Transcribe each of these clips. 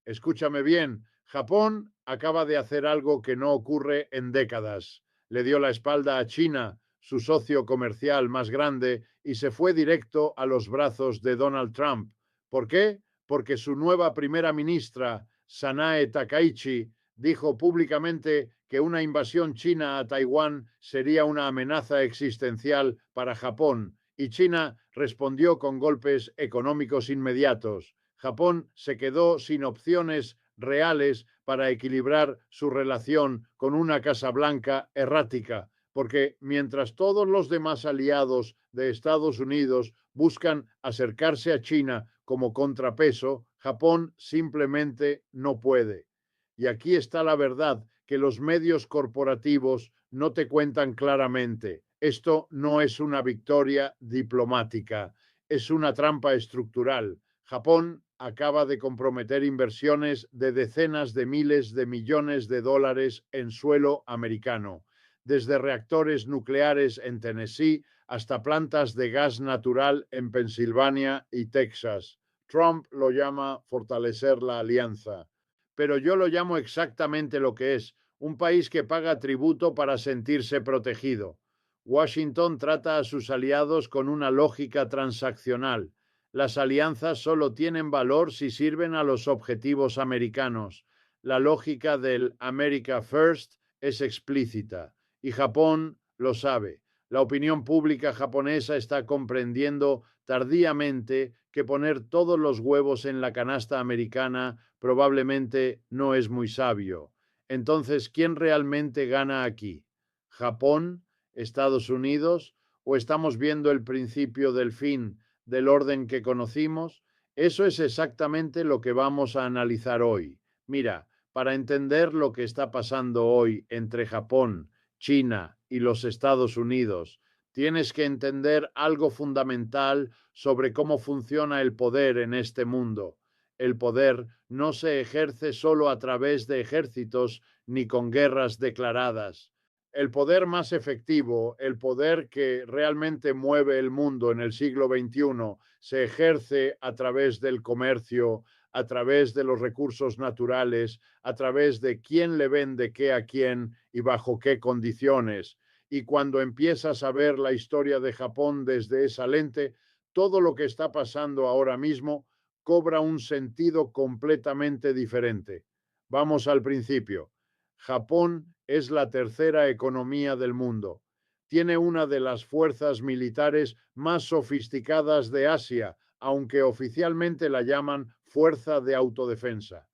Escúchame bien, Japón acaba de hacer algo que no ocurre en décadas. Le dio la espalda a China, su socio comercial más grande, y se fue directo a los brazos de Donald Trump. ¿Por qué? Porque su nueva primera ministra, Sanae Takaichi, dijo públicamente que una invasión china a Taiwán sería una amenaza existencial para Japón, y China respondió con golpes económicos inmediatos. Japón se quedó sin opciones reales para equilibrar su relación con una Casa Blanca errática, porque mientras todos los demás aliados de Estados Unidos buscan acercarse a China como contrapeso, Japón simplemente no puede. Y aquí está la verdad que los medios corporativos no te cuentan claramente. Esto no es una victoria diplomática, es una trampa estructural. Japón acaba de comprometer inversiones de decenas de miles de millones de dólares en suelo americano, desde reactores nucleares en Tennessee hasta plantas de gas natural en Pensilvania y Texas. Trump lo llama fortalecer la alianza, pero yo lo llamo exactamente lo que es, un país que paga tributo para sentirse protegido. Washington trata a sus aliados con una lógica transaccional. Las alianzas solo tienen valor si sirven a los objetivos americanos. La lógica del America First es explícita y Japón lo sabe. La opinión pública japonesa está comprendiendo tardíamente que poner todos los huevos en la canasta americana probablemente no es muy sabio. Entonces, ¿quién realmente gana aquí? ¿Japón? ¿Estados Unidos? ¿O estamos viendo el principio del fin del orden que conocimos? Eso es exactamente lo que vamos a analizar hoy. Mira, para entender lo que está pasando hoy entre Japón, China y los Estados Unidos, tienes que entender algo fundamental sobre cómo funciona el poder en este mundo. El poder no se ejerce solo a través de ejércitos ni con guerras declaradas. El poder más efectivo, el poder que realmente mueve el mundo en el siglo XXI, se ejerce a través del comercio, a través de los recursos naturales, a través de quién le vende qué a quién y bajo qué condiciones. Y cuando empiezas a ver la historia de Japón desde esa lente, todo lo que está pasando ahora mismo cobra un sentido completamente diferente. Vamos al principio. Japón es la tercera economía del mundo. Tiene una de las fuerzas militares más sofisticadas de Asia, aunque oficialmente la llaman Fuerza de Autodefensa.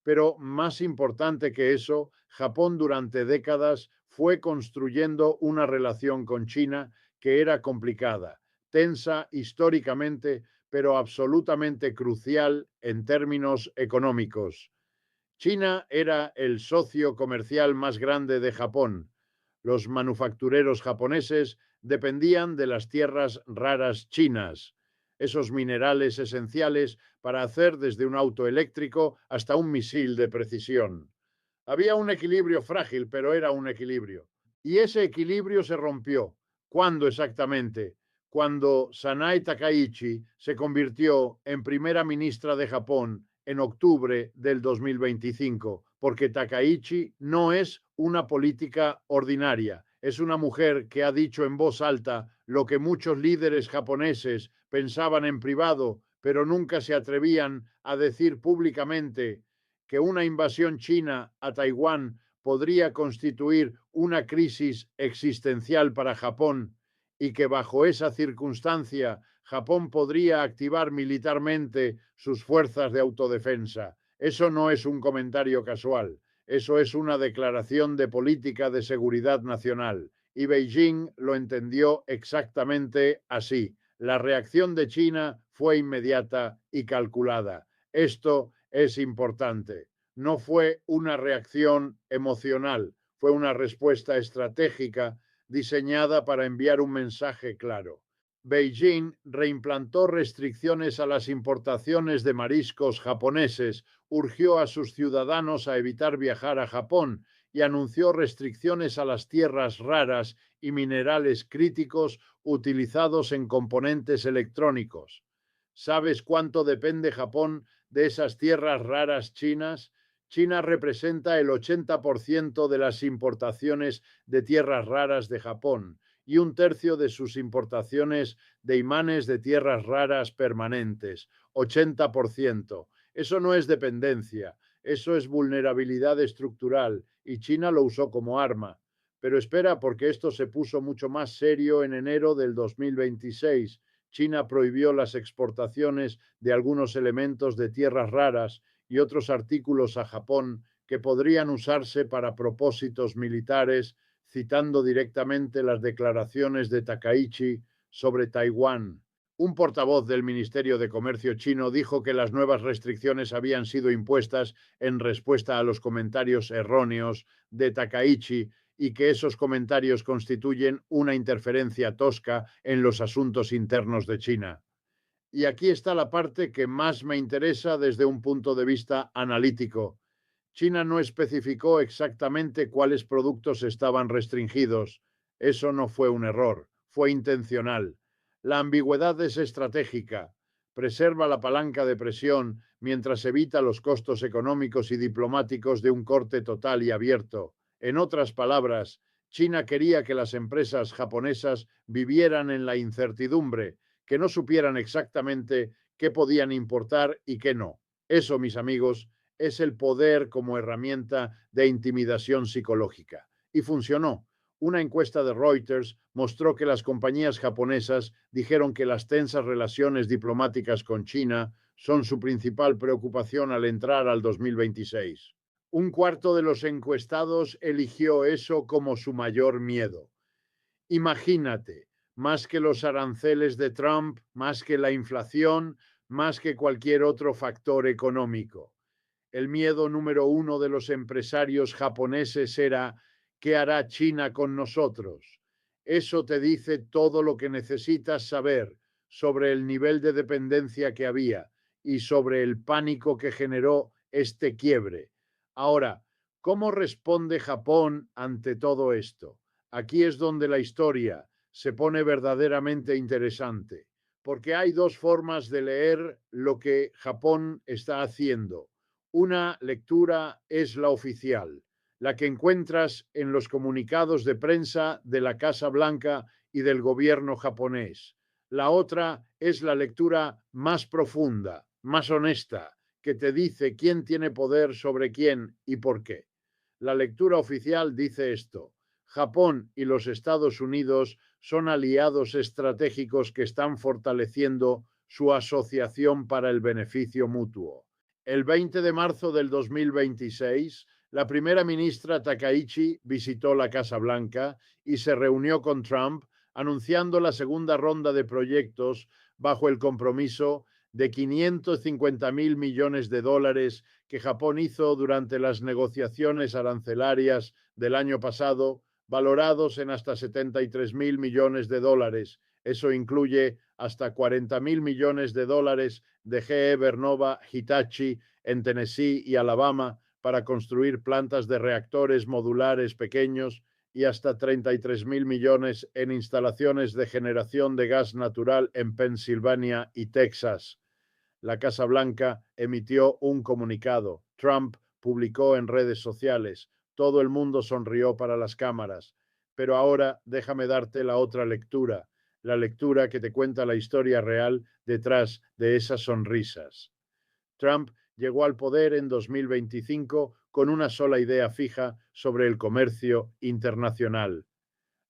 Pero más importante que eso, Japón durante décadas fue construyendo una relación con China que era complicada, tensa históricamente, pero absolutamente crucial en términos económicos. China era el socio comercial más grande de Japón. Los manufactureros japoneses dependían de las tierras raras chinas, esos minerales esenciales para hacer desde un auto eléctrico hasta un misil de precisión. Había un equilibrio frágil, pero era un equilibrio. Y ese equilibrio se rompió. ¿Cuándo exactamente? Cuando Sanae Takaichi se convirtió en primera ministra de Japón en octubre del 2025, porque Takaichi no es una política ordinaria, es una mujer que ha dicho en voz alta lo que muchos líderes japoneses pensaban en privado, pero nunca se atrevían a decir públicamente, que una invasión china a Taiwán podría constituir una crisis existencial para Japón y que bajo esa circunstancia Japón podría activar militarmente sus fuerzas de autodefensa. Eso no es un comentario casual, eso es una declaración de política de seguridad nacional. Y Beijing lo entendió exactamente así. La reacción de China fue inmediata y calculada. Esto es importante. No fue una reacción emocional, fue una respuesta estratégica diseñada para enviar un mensaje claro. Beijing reimplantó restricciones a las importaciones de mariscos japoneses, urgió a sus ciudadanos a evitar viajar a Japón y anunció restricciones a las tierras raras y minerales críticos utilizados en componentes electrónicos. ¿Sabes cuánto depende Japón de esas tierras raras chinas, China representa el 80% de las importaciones de tierras raras de Japón y un tercio de sus importaciones de imanes de tierras raras permanentes, 80%. Eso no es dependencia, eso es vulnerabilidad estructural y China lo usó como arma. Pero espera, porque esto se puso mucho más serio en enero del 2026. China prohibió las exportaciones de algunos elementos de tierras raras y otros artículos a Japón que podrían usarse para propósitos militares, citando directamente las declaraciones de Takaichi sobre Taiwán. Un portavoz del Ministerio de Comercio chino dijo que las nuevas restricciones habían sido impuestas en respuesta a los comentarios erróneos de Takaichi y que esos comentarios constituyen una interferencia tosca en los asuntos internos de China. Y aquí está la parte que más me interesa desde un punto de vista analítico. China no especificó exactamente cuáles productos estaban restringidos. Eso no fue un error, fue intencional. La ambigüedad es estratégica. Preserva la palanca de presión mientras evita los costos económicos y diplomáticos de un corte total y abierto. En otras palabras, China quería que las empresas japonesas vivieran en la incertidumbre, que no supieran exactamente qué podían importar y qué no. Eso, mis amigos, es el poder como herramienta de intimidación psicológica. Y funcionó. Una encuesta de Reuters mostró que las compañías japonesas dijeron que las tensas relaciones diplomáticas con China son su principal preocupación al entrar al 2026. Un cuarto de los encuestados eligió eso como su mayor miedo. Imagínate, más que los aranceles de Trump, más que la inflación, más que cualquier otro factor económico. El miedo número uno de los empresarios japoneses era ¿qué hará China con nosotros? Eso te dice todo lo que necesitas saber sobre el nivel de dependencia que había y sobre el pánico que generó este quiebre. Ahora, ¿cómo responde Japón ante todo esto? Aquí es donde la historia se pone verdaderamente interesante, porque hay dos formas de leer lo que Japón está haciendo. Una lectura es la oficial, la que encuentras en los comunicados de prensa de la Casa Blanca y del gobierno japonés. La otra es la lectura más profunda, más honesta, que te dice quién tiene poder sobre quién y por qué. La lectura oficial dice esto: Japón y los Estados Unidos son aliados estratégicos que están fortaleciendo su asociación para el beneficio mutuo. El 20 de marzo del 2026, la primera ministra Takaichi visitó la Casa Blanca y se reunió con Trump, anunciando la segunda ronda de proyectos bajo el compromiso de 550.000 millones de dólares que Japón hizo durante las negociaciones arancelarias del año pasado, valorados en hasta 73.000 millones de dólares. Eso incluye hasta 40.000 millones de dólares de GE Vernova Hitachi en Tennessee y Alabama para construir plantas de reactores modulares pequeños y hasta 33.000 millones en instalaciones de generación de gas natural en Pensilvania y Texas. La Casa Blanca emitió un comunicado. Trump publicó en redes sociales. Todo el mundo sonrió para las cámaras. Pero ahora déjame darte la otra lectura, la lectura que te cuenta la historia real detrás de esas sonrisas. Trump llegó al poder en 2025 con una sola idea fija sobre el comercio internacional.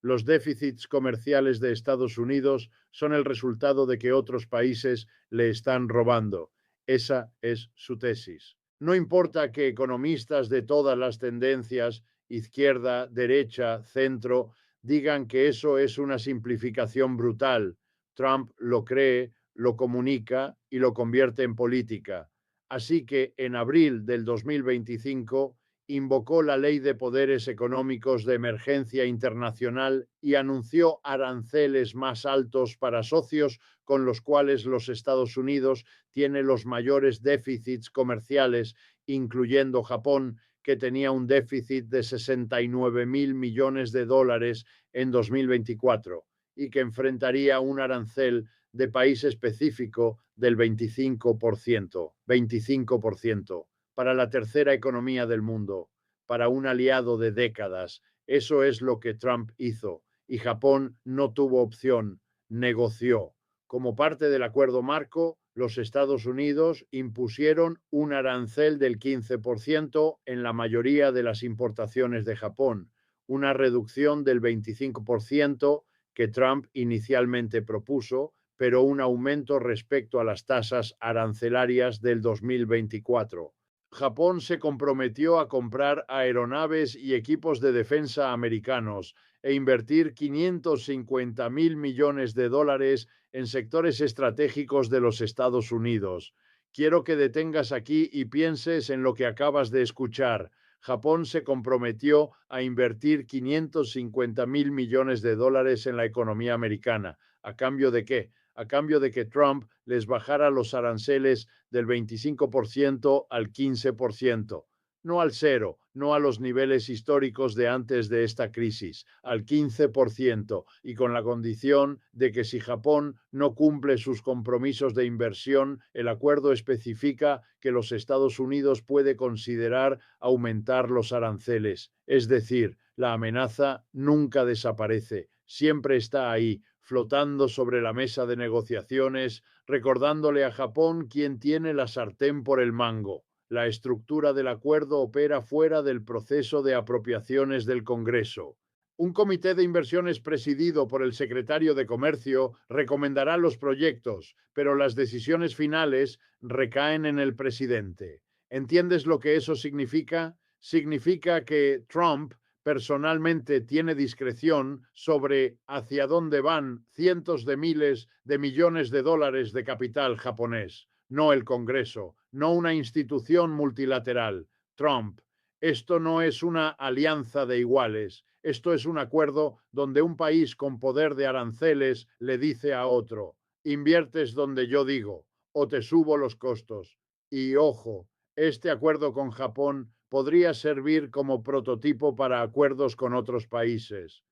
Los déficits comerciales de Estados Unidos son el resultado de que otros países le están robando. Esa es su tesis. No importa que economistas de todas las tendencias, izquierda, derecha, centro, digan que eso es una simplificación brutal. Trump lo cree, lo comunica y lo convierte en política. Así que en abril del 2025 invocó la Ley de Poderes Económicos de Emergencia Internacional y anunció aranceles más altos para socios con los cuales los Estados Unidos tiene los mayores déficits comerciales, incluyendo Japón, que tenía un déficit de 69.000 millones de dólares en 2024 y que enfrentaría un arancel de país específico del 25%, 25%, para la tercera economía del mundo, para un aliado de décadas. Eso es lo que Trump hizo y Japón no tuvo opción, negoció. Como parte del acuerdo marco, los Estados Unidos impusieron un arancel del 15% en la mayoría de las importaciones de Japón, una reducción del 25% que Trump inicialmente propuso, pero un aumento respecto a las tasas arancelarias del 2024. Japón se comprometió a comprar aeronaves y equipos de defensa americanos e invertir 550 mil millones de dólares en sectores estratégicos de los Estados Unidos. Quiero que detengas aquí y pienses en lo que acabas de escuchar. Japón se comprometió a invertir 550 mil millones de dólares en la economía americana. ¿A cambio de qué? A cambio de que Trump les bajara los aranceles del 25% al 15%. No al cero, no a los niveles históricos de antes de esta crisis, al 15%, y con la condición de que si Japón no cumple sus compromisos de inversión, el acuerdo especifica que los Estados Unidos puede considerar aumentar los aranceles. Es decir, la amenaza nunca desaparece, siempre está ahí, flotando sobre la mesa de negociaciones, recordándole a Japón quién tiene la sartén por el mango. La estructura del acuerdo opera fuera del proceso de apropiaciones del Congreso. Un comité de inversiones presidido por el secretario de Comercio recomendará los proyectos, pero las decisiones finales recaen en el presidente. ¿Entiendes lo que eso significa? Significa que Trump personalmente tiene discreción sobre hacia dónde van cientos de miles de millones de dólares de capital japonés, no el Congreso, no una institución multilateral. Trump, esto no es una alianza de iguales, esto es un acuerdo donde un país con poder de aranceles le dice a otro, inviertes donde yo digo, o te subo los costos. Y ojo, este acuerdo con Japón podría servir como prototipo para acuerdos con otros países.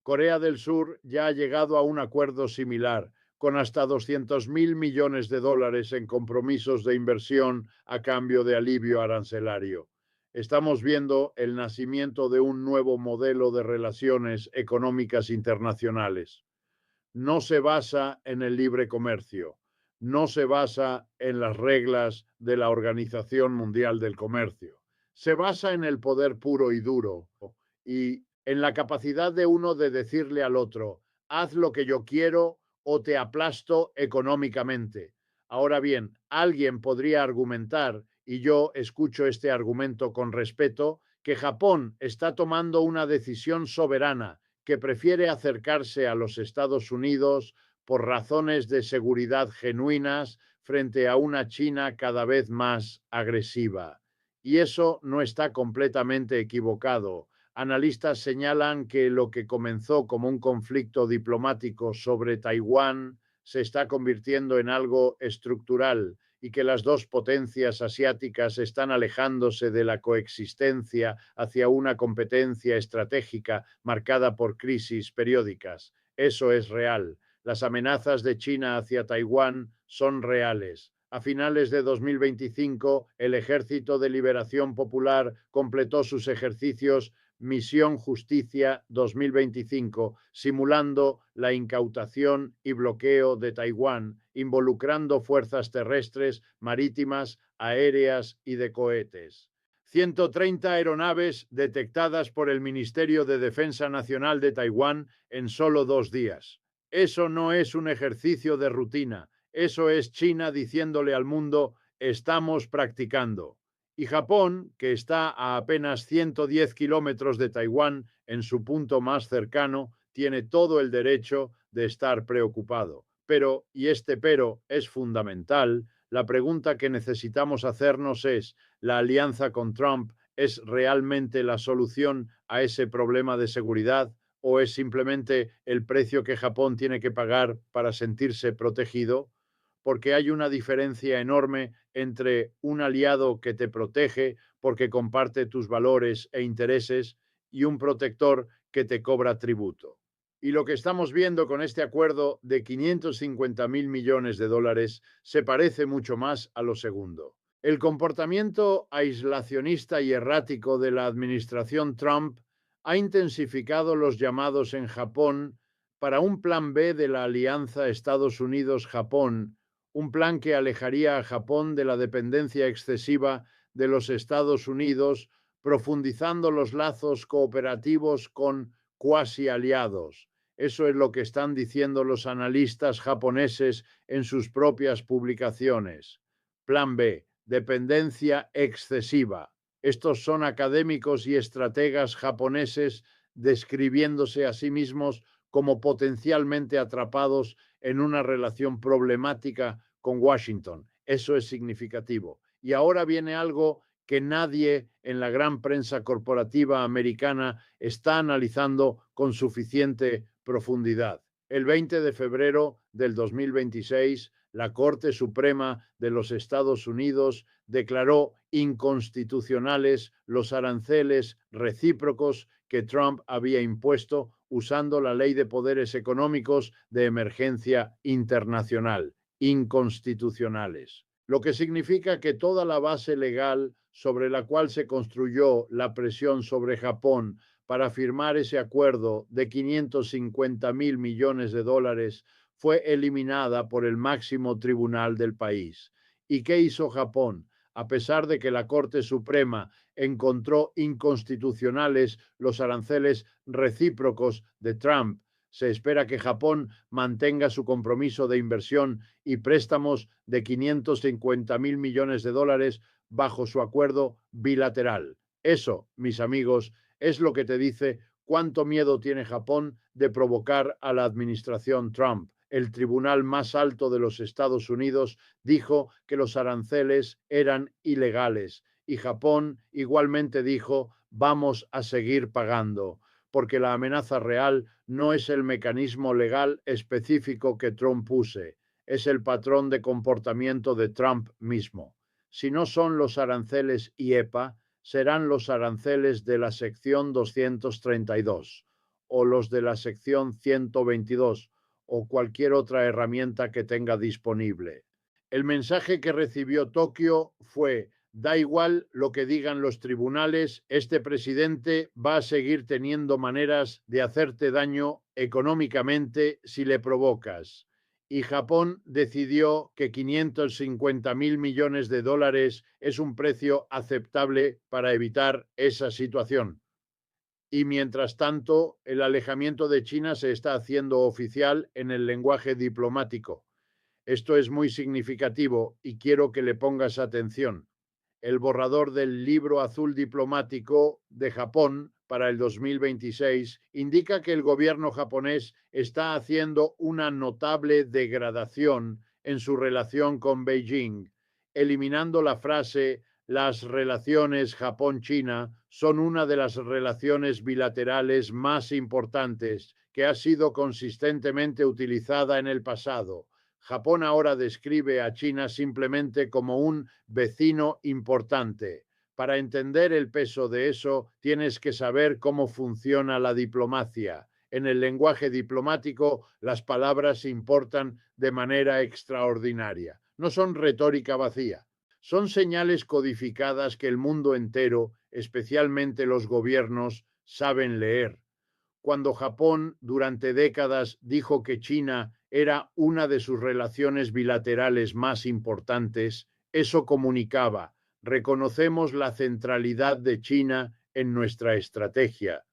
Corea del Sur ya ha llegado a un acuerdo similar, con hasta 200.000 millones de dólares en compromisos de inversión a cambio de alivio arancelario. Estamos viendo el nacimiento de un nuevo modelo de relaciones económicas internacionales. No se basa en el libre comercio, no se basa en las reglas de la Organización Mundial del Comercio, se basa en el poder puro y duro y en la capacidad de uno de decirle al otro, haz lo que yo quiero o te aplasto económicamente. Ahora bien, alguien podría argumentar, y yo escucho este argumento con respeto, que Japón está tomando una decisión soberana que prefiere acercarse a los Estados Unidos por razones de seguridad genuinas frente a una China cada vez más agresiva. Y eso no está completamente equivocado. Analistas señalan que lo que comenzó como un conflicto diplomático sobre Taiwán se está convirtiendo en algo estructural y que las dos potencias asiáticas están alejándose de la coexistencia hacia una competencia estratégica marcada por crisis periódicas. Eso es real. Las amenazas de China hacia Taiwán son reales. A finales de 2025, el Ejército de Liberación Popular completó sus ejercicios Misión Justicia 2025, simulando la incautación y bloqueo de Taiwán, involucrando fuerzas terrestres, marítimas, aéreas y de cohetes. 130 aeronaves detectadas por el Ministerio de Defensa Nacional de Taiwán en solo 2 días. Eso no es un ejercicio de rutina, eso es China diciéndole al mundo, estamos practicando. Y Japón, que está a apenas 110 kilómetros de Taiwán, en su punto más cercano, tiene todo el derecho de estar preocupado. Pero, y este pero es fundamental, la pregunta que necesitamos hacernos es, ¿la alianza con Trump es realmente la solución a ese problema de seguridad o es simplemente el precio que Japón tiene que pagar para sentirse protegido? Porque hay una diferencia enorme entre un aliado que te protege porque comparte tus valores e intereses y un protector que te cobra tributo. Y lo que estamos viendo con este acuerdo de 550.000 millones de dólares se parece mucho más a lo segundo. El comportamiento aislacionista y errático de la administración Trump ha intensificado los llamados en Japón para un plan B de la alianza Estados Unidos-Japón, un plan que alejaría a Japón de la dependencia excesiva de los Estados Unidos, profundizando los lazos cooperativos con cuasi aliados. Eso es lo que están diciendo los analistas japoneses en sus propias publicaciones. Plan B, dependencia excesiva. Estos son académicos y estrategas japoneses describiéndose a sí mismos como potencialmente atrapados en una relación problemática con Washington. Eso es significativo. Y ahora viene algo que nadie en la gran prensa corporativa americana está analizando con suficiente profundidad. El 20 de febrero del 2026, la Corte Suprema de los Estados Unidos declaró inconstitucionales los aranceles recíprocos que Trump había impuesto usando la Ley de Poderes Económicos de Emergencia Internacional, inconstitucionales. Lo que significa que toda la base legal sobre la cual se construyó la presión sobre Japón para firmar ese acuerdo de 550.000 millones de dólares fue eliminada por el máximo tribunal del país. ¿Y qué hizo Japón? A pesar de que la Corte Suprema encontró inconstitucionales los aranceles recíprocos de Trump, se espera que Japón mantenga su compromiso de inversión y préstamos de 550.000 millones de dólares bajo su acuerdo bilateral. Eso, mis amigos, es lo que te dice cuánto miedo tiene Japón de provocar a la administración Trump. El tribunal más alto de los Estados Unidos dijo que los aranceles eran ilegales y Japón igualmente dijo vamos a seguir pagando, porque la amenaza real no es el mecanismo legal específico que Trump use, es el patrón de comportamiento de Trump mismo. Si no son los aranceles IEPA, serán los aranceles de la sección 232 o los de la sección 122 o cualquier otra herramienta que tenga disponible. El mensaje que recibió Tokio fue: da igual lo que digan los tribunales, este presidente va a seguir teniendo maneras de hacerte daño económicamente si le provocas. Y Japón decidió que 550.000 millones de dólares es un precio aceptable para evitar esa situación. Y mientras tanto, el alejamiento de China se está haciendo oficial en el lenguaje diplomático. Esto es muy significativo y quiero que le pongas atención. El borrador del Libro Azul Diplomático de Japón para el 2026 indica que el gobierno japonés está haciendo una notable degradación en su relación con Beijing, eliminando la frase las relaciones Japón-China son una de las relaciones bilaterales más importantes que ha sido consistentemente utilizada en el pasado. Japón ahora describe a China simplemente como un vecino importante. Para entender el peso de eso, tienes que saber cómo funciona la diplomacia. En el lenguaje diplomático, las palabras importan de manera extraordinaria. No son retórica vacía. Son señales codificadas que el mundo entero, especialmente los gobiernos, saben leer. Cuando Japón durante décadas dijo que China era una de sus relaciones bilaterales más importantes, eso comunicaba: reconocemos la centralidad de China en nuestra estrategia.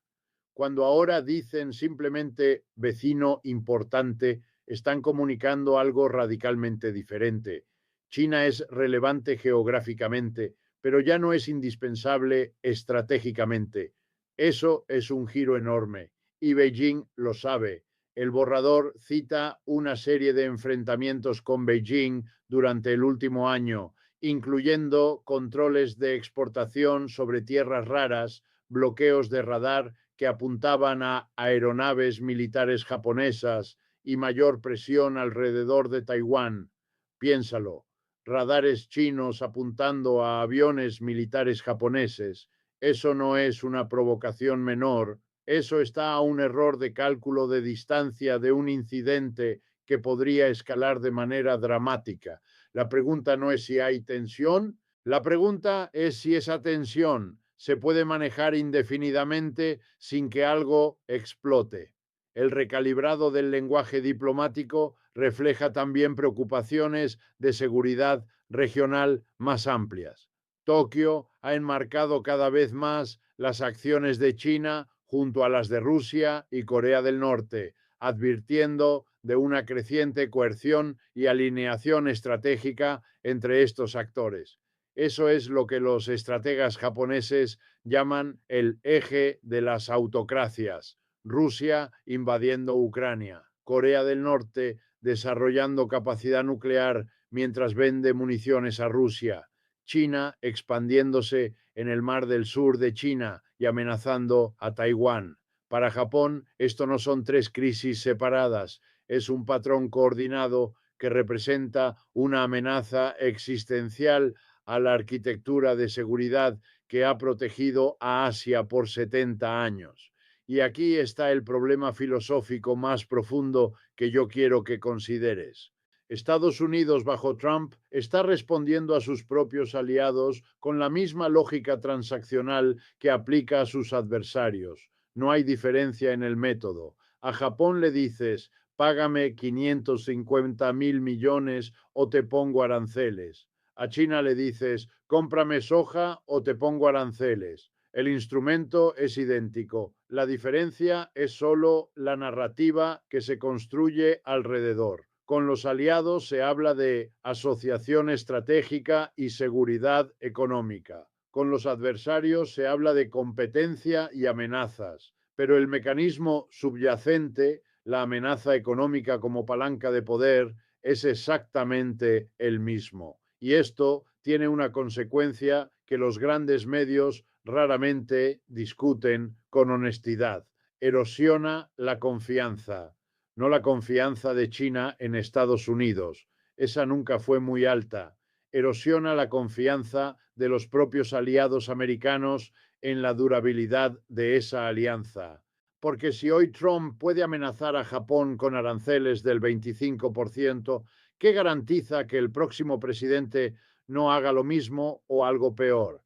Cuando ahora dicen simplemente vecino importante, están comunicando algo radicalmente diferente. China es relevante geográficamente, pero ya no es indispensable estratégicamente. Eso es un giro enorme y Beijing lo sabe. El borrador cita una serie de enfrentamientos con Beijing durante el último año, incluyendo controles de exportación sobre tierras raras, bloqueos de radar que apuntaban a aeronaves militares japonesas y mayor presión alrededor de Taiwán. Piénsalo, radares chinos apuntando a aviones militares japoneses. Eso no es una provocación menor, Eso está a un error de cálculo de distancia de un incidente que podría escalar de manera dramática. La pregunta no es si hay tensión, la pregunta es si esa tensión se puede manejar indefinidamente sin que algo explote. El recalibrado del lenguaje diplomático refleja también preocupaciones de seguridad regional más amplias. Tokio ha enmarcado cada vez más las acciones de China junto a las de Rusia y Corea del Norte, advirtiendo de una creciente coerción y alineación estratégica entre estos actores. Eso es lo que los estrategas japoneses llaman el eje de las autocracias. Rusia invadiendo Ucrania, Corea del Norte desarrollando capacidad nuclear mientras vende municiones a Rusia, China expandiéndose en el Mar del Sur de China y amenazando a Taiwán. Para Japón, esto no son tres crisis separadas, es un patrón coordinado que representa una amenaza existencial a la arquitectura de seguridad que ha protegido a Asia por 70 años. Y aquí está el problema filosófico más profundo que yo quiero que consideres. Estados Unidos bajo Trump está respondiendo a sus propios aliados con la misma lógica transaccional que aplica a sus adversarios. No hay diferencia en el método. A Japón le dices, págame 550.000 millones o te pongo aranceles. A China le dices, cómprame soja o te pongo aranceles. El instrumento es idéntico. La diferencia es solo la narrativa que se construye alrededor. Con los aliados se habla de asociación estratégica y seguridad económica. Con los adversarios se habla de competencia y amenazas. Pero el mecanismo subyacente, la amenaza económica como palanca de poder, es exactamente el mismo. Y esto tiene una consecuencia que los grandes medios raramente discuten con honestidad. Erosiona la confianza. No la confianza de China en Estados Unidos. Esa nunca fue muy alta. Erosiona la confianza de los propios aliados americanos en la durabilidad de esa alianza. Porque si hoy Trump puede amenazar a Japón con aranceles del 25%, ¿qué garantiza que el próximo presidente no haga lo mismo o algo peor?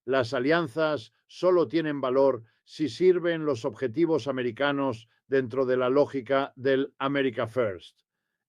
Las alianzas solo tienen valor si sirven los objetivos americanos dentro de la lógica del America First.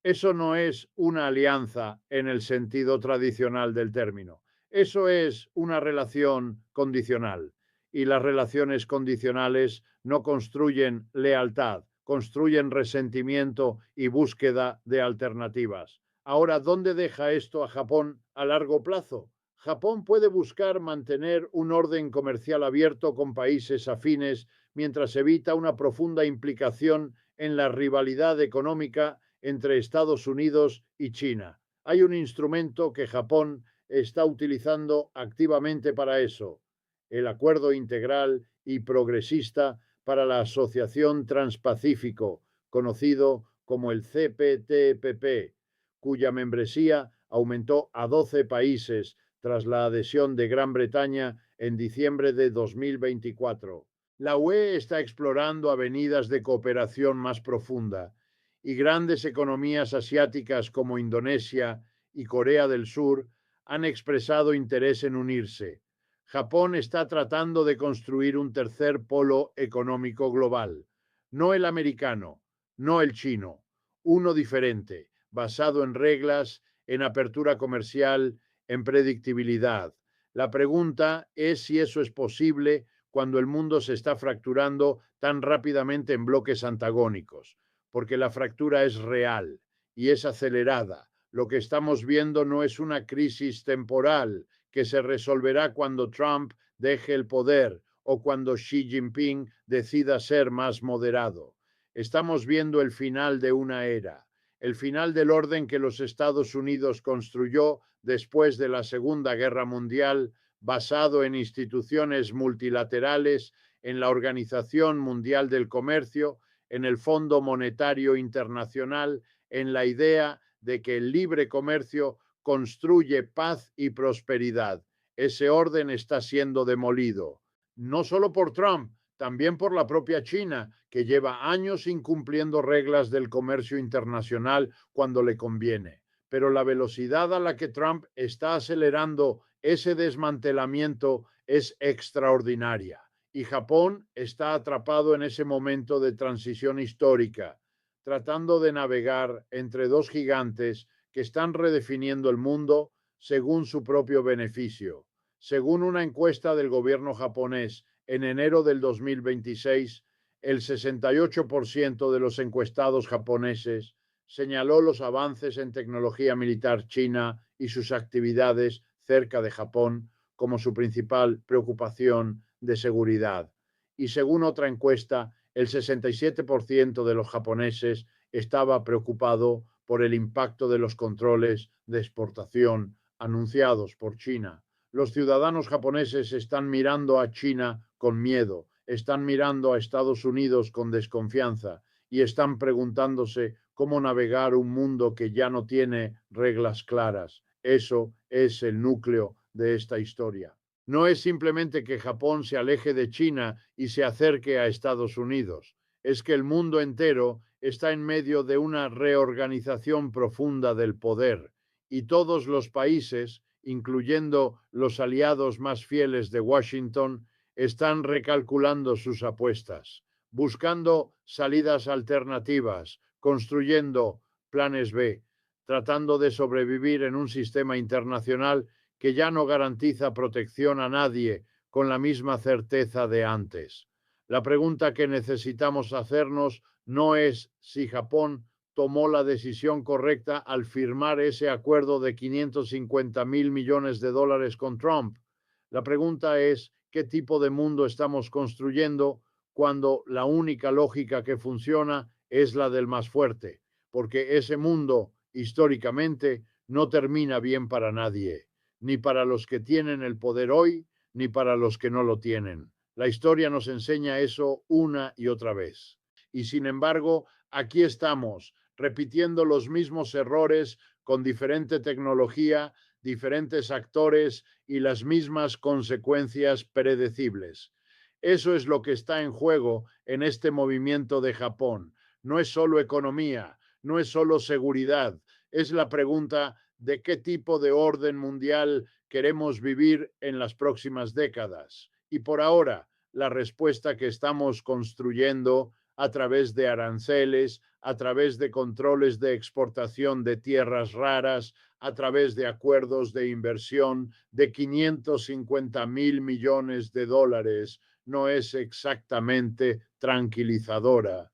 Eso no es una alianza en el sentido tradicional del término. Eso es una relación condicional. Y las relaciones condicionales no construyen lealtad, construyen resentimiento y búsqueda de alternativas. Ahora, ¿dónde deja esto a Japón a largo plazo? Japón puede buscar mantener un orden comercial abierto con países afines mientras evita una profunda implicación en la rivalidad económica entre Estados Unidos y China. Hay un instrumento que Japón está utilizando activamente para eso, el Acuerdo Integral y Progresista para la Asociación Transpacífico, conocido como el CPTPP, cuya membresía aumentó a 12 países tras la adhesión de Gran Bretaña en diciembre de 2024. La UE está explorando avenidas de cooperación más profunda y grandes economías asiáticas como Indonesia y Corea del Sur han expresado interés en unirse. Japón está tratando de construir un tercer polo económico global, no el americano, no el chino, uno diferente, basado en reglas, en apertura comercial, en predictibilidad. La pregunta es si eso es posible cuando el mundo se está fracturando tan rápidamente en bloques antagónicos, porque la fractura es real y es acelerada. Lo que estamos viendo no es una crisis temporal que se resolverá cuando Trump deje el poder o cuando Xi Jinping decida ser más moderado. Estamos viendo el final de una era, el final del orden que los Estados Unidos construyó después de la Segunda Guerra Mundial, basado en instituciones multilaterales, en la Organización Mundial del Comercio, en el Fondo Monetario Internacional, en la idea de que el libre comercio construye paz y prosperidad. Ese orden está siendo demolido, no solo por Trump, también por la propia China, que lleva años incumpliendo reglas del comercio internacional cuando le conviene. Pero la velocidad a la que Trump está acelerando ese desmantelamiento es extraordinaria. Y Japón está atrapado en ese momento de transición histórica, tratando de navegar entre dos gigantes que están redefiniendo el mundo según su propio beneficio. Según una encuesta del gobierno japonés en enero del 2026, el 68% de los encuestados japoneses señaló los avances en tecnología militar china y sus actividades cerca de Japón como su principal preocupación de seguridad. Y según otra encuesta, el 67% de los japoneses estaba preocupado por el impacto de los controles de exportación anunciados por China. Los ciudadanos japoneses están mirando a China con miedo, están mirando a Estados Unidos con desconfianza y están preguntándose cómo navegar un mundo que ya no tiene reglas claras. Eso es el núcleo de esta historia. No es simplemente que Japón se aleje de China y se acerque a Estados Unidos, es que el mundo entero está en medio de una reorganización profunda del poder y todos los países, incluyendo los aliados más fieles de Washington, están recalculando sus apuestas, buscando salidas alternativas, construyendo planes B, tratando de sobrevivir en un sistema internacional que ya no garantiza protección a nadie con la misma certeza de antes. La pregunta que necesitamos hacernos no es si Japón tomó la decisión correcta al firmar ese acuerdo de 550 mil millones de dólares con Trump. La pregunta es qué tipo de mundo estamos construyendo cuando la única lógica que funciona es la del más fuerte, porque ese mundo históricamente no termina bien para nadie, ni para los que tienen el poder hoy, ni para los que no lo tienen. La historia nos enseña eso una y otra vez. Y sin embargo, aquí estamos, repitiendo los mismos errores con diferente tecnología, diferentes actores y las mismas consecuencias predecibles. Eso es lo que está en juego en este movimiento de Japón. No es solo economía, no es solo seguridad, es la pregunta de qué tipo de orden mundial queremos vivir en las próximas décadas. Y por ahora, la respuesta que estamos construyendo a través de aranceles, a través de controles de exportación de tierras raras, a través de acuerdos de inversión de 550 mil millones de dólares, no es exactamente tranquilizadora.